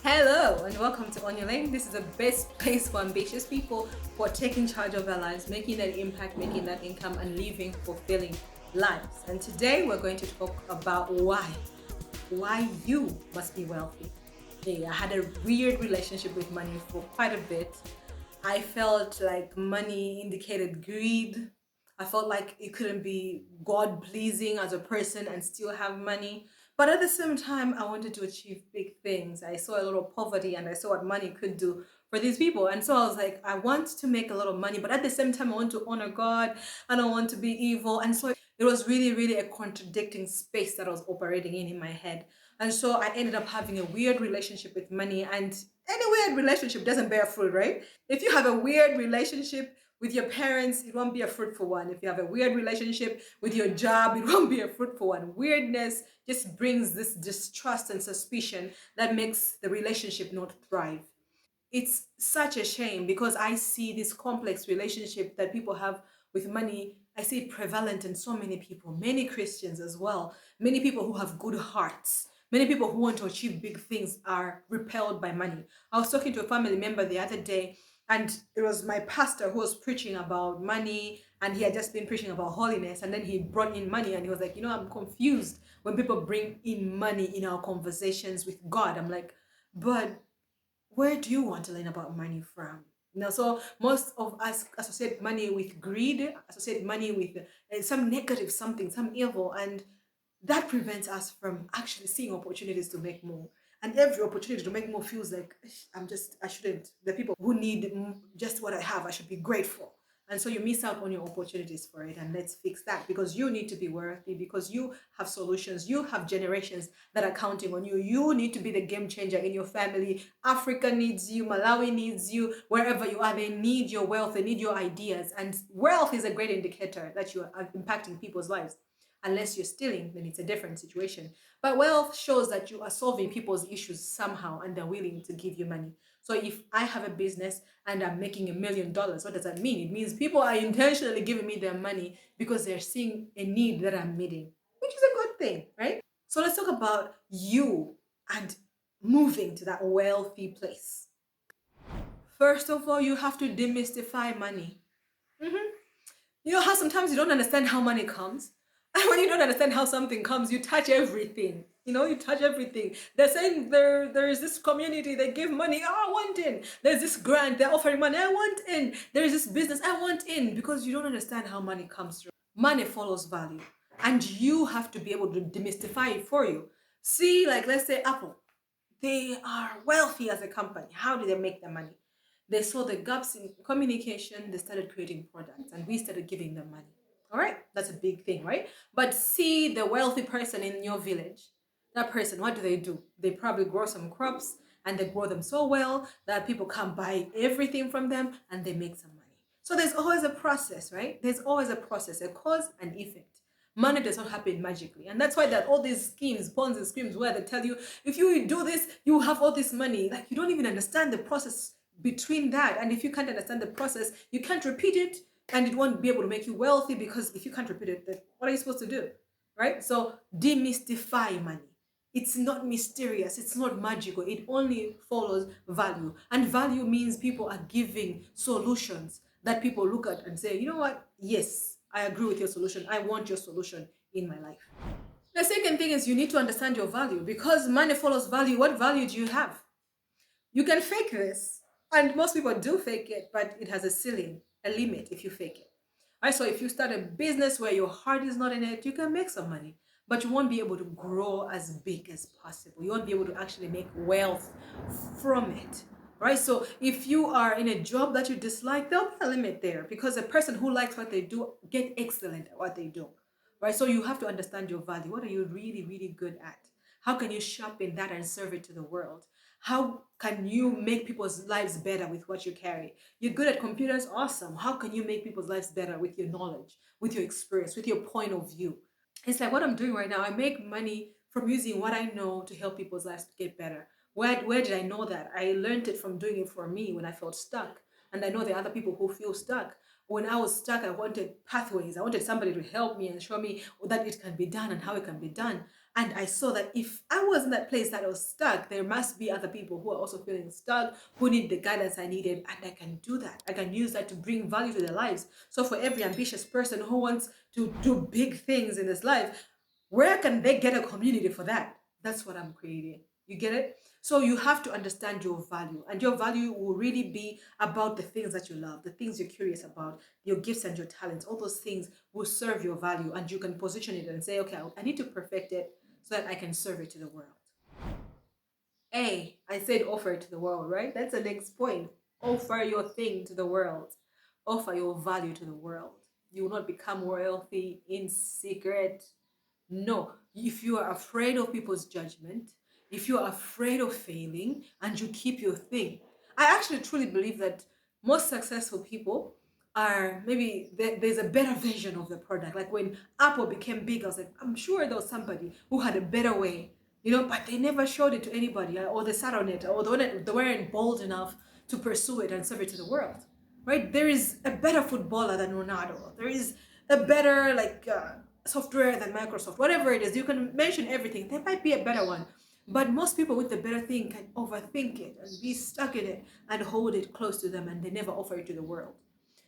Hello and welcome to On Your Lane. This is the best place for ambitious people who are taking charge of their lives, making that impact, making that income, and living fulfilling lives. And today we're going to talk about why you must be wealthy. Yeah, I had a weird relationship with money for quite a bit. I felt like money indicated greed. I felt like it couldn't be God pleasing as a person and still have money. But at the same time, I wanted to achieve big things. I saw a lot of poverty and I saw what money could do for these people. And so I was like, I want to make a lot of money, but at the same time, I want to honor God. I don't want to be evil. And so it was really, really a contradicting space that I was operating in my head. And so I ended up having a weird relationship with money. And any weird relationship doesn't bear fruit, right? If you have a weird relationship with your parents, it won't be a fruitful one. If you have a weird relationship with your job, it won't be a fruitful one. Weirdness just brings this distrust and suspicion that makes the relationship not thrive. It's such a shame because I see this complex relationship that people have with money. I see it prevalent in so many people, many Christians as well, many people who have good hearts. Many people who want to achieve big things are repelled by money. I was talking to a family member the other day, and it was my pastor who was preaching about money, and he had just been preaching about holiness. And then he brought in money, and he was like, I'm confused when people bring in money in our conversations with God. I'm like, but where do you want to learn about money from? So most of us associate money with greed, associate money with some negative something, some evil, and that prevents us from actually seeing opportunities to make more. And every opportunity to make more feels like I shouldn't. The people who need just what I have, I should be grateful. And so you miss out on your opportunities for it. And let's fix that because you need to be worthy, because you have solutions, you have generations that are counting on you. You need to be the game changer in your family. Africa needs you, Malawi needs you, wherever you are, they need your wealth, they need your ideas. And wealth is a great indicator that you are impacting people's lives. Unless you're stealing, then it's a different situation. But wealth shows that you are solving people's issues somehow and they're willing to give you money. So if I have a business and I'm making $1 million, what does that mean? It means people are intentionally giving me their money because they're seeing a need that I'm meeting, which is a good thing, right? So let's talk about you and moving to that wealthy place. First of all, you have to demystify money. Mhm. You know how sometimes you don't understand how money comes? And when you don't understand how something comes, you touch everything. You touch everything. They're saying there is this community, they give money, oh, I want in. There's this grant, they're offering money, I want in. There is this business, I want in. Because you don't understand how money comes through. Money follows value. And you have to be able to demystify it for you. See, like let's say Apple. They are wealthy as a company. How do they make their money? They saw the gaps in communication, they started creating products, and we started giving them money. All right, that's a big thing, right? But see the wealthy person in your village. That person, what do? They probably grow some crops and they grow them so well that people can buy everything from them and they make some money. So there's always a process, right? There's always a process, a cause and effect. Money does not happen magically. And that's why there are all these schemes, Ponzi schemes, where they tell you, if you do this, you have all this money. Like you don't even understand the process between that. And if you can't understand the process, you can't repeat it and it won't be able to make you wealthy because if you can't repeat it, then what are you supposed to do? Right? So demystify money. It's not mysterious, it's not magical, it only follows value. And value means people are giving solutions that people look at and say, you know what? Yes, I agree with your solution. I want your solution in my life. The second thing is you need to understand your value because money follows value. What value do you have? You can fake this, and most people do fake it, but it has a ceiling, a limit if you fake it. Right? So if you start a business where your heart is not in it, you can make some money, but you won't be able to grow as big as possible. You won't be able to actually make wealth from it. Right? So if you are in a job that you dislike, there'll be a limit there because a person who likes what they do get excellent at what they do. Right? So you have to understand your value. What are you really, really good at? How can you sharpen that and serve it to the world? How can you make people's lives better with what you carry? You're good at computers, awesome. How can you make people's lives better with your knowledge, with your experience, with your point of view? It's like what I'm doing right now. I make money from using what I know to help people's lives get better. Where did I know that? I learned it from doing it for me when I felt stuck. And I know there are other people who feel stuck. When I was stuck, I wanted pathways. I wanted somebody to help me and show me that it can be done and how it can be done. And I saw that if I was in that place that I was stuck, there must be other people who are also feeling stuck, who need the guidance I needed, and I can do that. I can use that to bring value to their lives. So for every ambitious person who wants to do big things in this life, where can they get a community for that? That's what I'm creating. You get it? So you have to understand your value, and your value will really be about the things that you love, the things you're curious about, your gifts and your talents. All those things will serve your value, and you can position it and say, okay, I need to perfect it so that I can serve it to the world. I said offer it to the world, right? That's the next point. Offer your thing to the world. Offer your value to the world. You will not become wealthy in secret. No, if you are afraid of people's judgment, if you are afraid of failing and you keep your thing, I actually truly believe that most successful people are maybe there's a better version of the product. Like when Apple became big, I was like, I'm sure there was somebody who had a better way, but they never showed it to anybody, or they sat on it, or they weren't bold enough to pursue it and serve it to the world, right? There is a better footballer than Ronaldo. There is a better software than Microsoft. Whatever it is, you can mention everything. There might be a better one, but most people with the better thing can overthink it and be stuck in it and hold it close to them, and they never offer it to the world.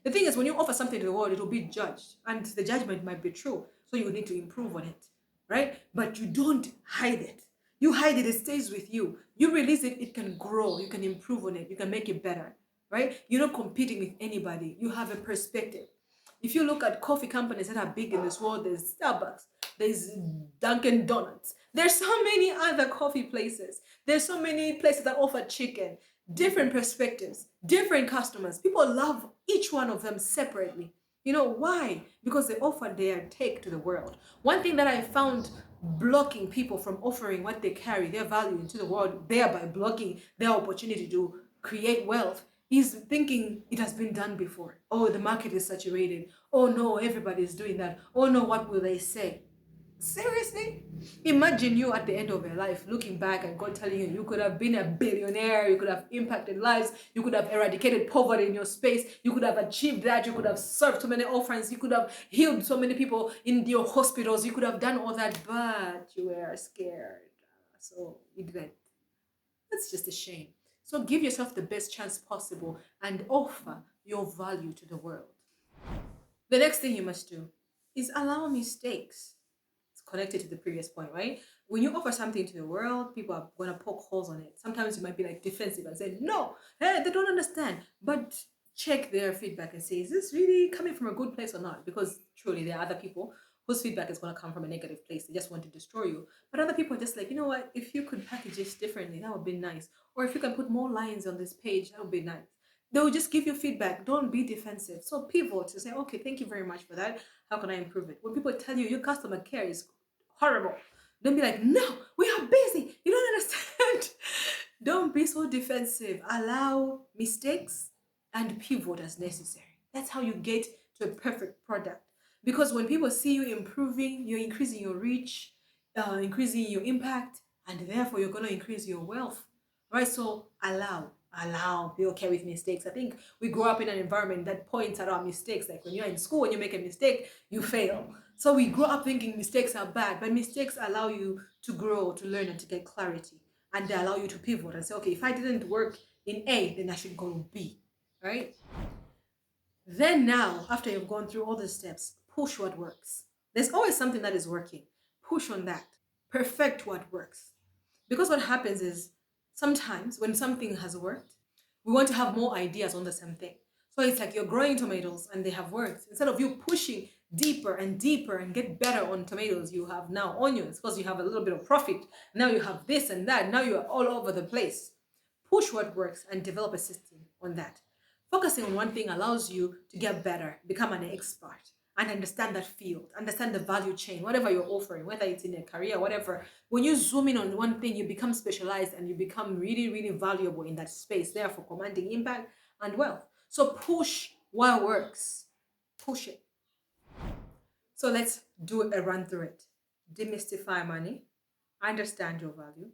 The thing is, when you offer something to the world, it will be judged, and the judgment might be true. So you need to improve on it, right? But you don't hide it. You hide it, it stays with you. You release it, it can grow. You can improve on it. You can make it better, right? You're not competing with anybody. You have a perspective. If you look at coffee companies that are big in this world, there's Starbucks, there's Dunkin' Donuts, there's so many other coffee places, there's so many places that offer chicken, different perspectives, different customers. People love each one of them separately. You know why? Because they offer their take to the world. One thing that I found blocking people from offering what they carry, their value into the world, thereby blocking their opportunity to create wealth, is thinking it has been done before. Oh, the market is saturated. Oh no, everybody is doing that. Oh no, what will they say? Seriously? Imagine you at the end of your life looking back and God telling you could have been a billionaire, you could have impacted lives, you could have eradicated poverty in your space, you could have achieved that, you could have served so many orphans, you could have healed so many people in your hospitals, you could have done all that, but you were scared. So you didn't. That's just a shame. So give yourself the best chance possible and offer your value to the world. The next thing you must do is allow mistakes. It's connected to the previous point, right? When you offer something to the world, people are going to poke holes on it. Sometimes you might be like defensive and say, no, hey, they don't understand. But check their feedback and say, is this really coming from a good place or not? Because truly, there are other people whose feedback is going to come from a negative place. They just want to destroy you. But other people are just like, you know what? If you could package this differently, that would be nice. Or if you can put more lines on this page, that would be nice. They'll just give you feedback. Don't be defensive. So pivot to say, okay, thank you very much for that. How can I improve it? When people tell you your customer care is horrible, don't be like, no, we are busy. You don't understand. Don't be so defensive. Allow mistakes and pivot as necessary. That's how you get to a perfect product. Because when people see you improving, you're increasing your reach, increasing your impact, and therefore you're going to increase your wealth. Right? So allow, be okay with mistakes. I think we grow up in an environment that points at our mistakes. Like when you're in school, when you make a mistake, you fail. So we grow up thinking mistakes are bad, but mistakes allow you to grow, to learn, and to get clarity. And they allow you to pivot and say, okay, if I didn't work in A, then I should go to B. Right? Then now, after you've gone through all the steps, push what works. There's always something that is working. Push on that. Perfect what works. Because what happens is sometimes when something has worked, we want to have more ideas on the same thing. So it's like you're growing tomatoes and they have worked. Instead of you pushing deeper and deeper and get better on tomatoes, you have now onions because you have a little bit of profit. Now you have this and that. Now you're all over the place. Push what works and develop a system on that. Focusing on one thing allows you to get better, become an expert, and understand that field, understand the value chain, whatever you're offering, whether it's in a career, whatever. When you zoom in on one thing, you become specialized and you become really, really valuable in that space, therefore commanding impact and wealth. So push what works. Push it. So let's do a run through it. Demystify money, understand your value,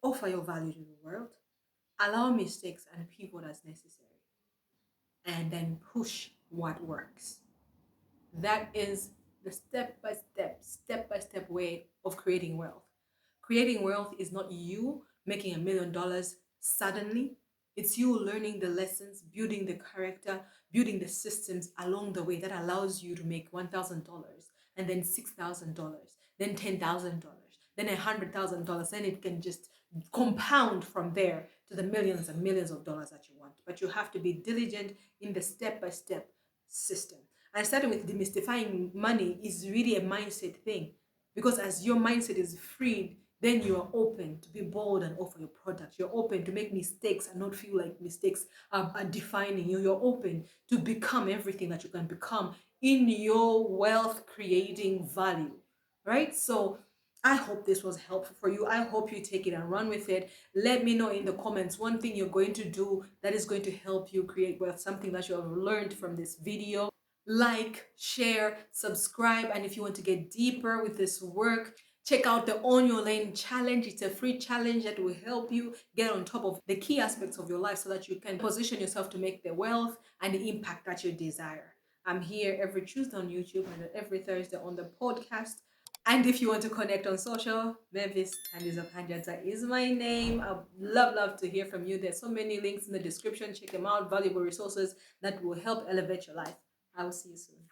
offer your value to the world, allow mistakes and pivot as necessary, and then push what works. That is the step by step way of creating wealth. Creating wealth is not you making $1 million suddenly. It's you learning the lessons, building the character, building the systems along the way that allows you to make $1,000 and then $6,000, then $10,000, then $100,000. Then it can just compound from there to the millions and millions of dollars that you want. But you have to be diligent in the step by step system. And starting with demystifying money is really a mindset thing, because as your mindset is freed, then you are open to be bold and offer your product. You're open to make mistakes and not feel like mistakes are defining you. You're open to become everything that you can become in your wealth creating value, right? So I hope this was helpful for you. I hope you take it and run with it. Let me know in the comments one thing you're going to do that is going to help you create wealth, something that you have learned from this video. Like, share, subscribe, and if you want to get deeper with this work, check out the On Your Lane challenge. It's a free challenge that will help you get on top of the key aspects of your life so that you can position yourself to make the wealth and the impact that you desire. I'm here every Tuesday on YouTube and every Thursday on the podcast. And if you want to connect on social, Mavis Tandiza is my name. I'd love to hear from you. There's so many links in the description. Check them out. Valuable resources that will help elevate your life. I will see you soon.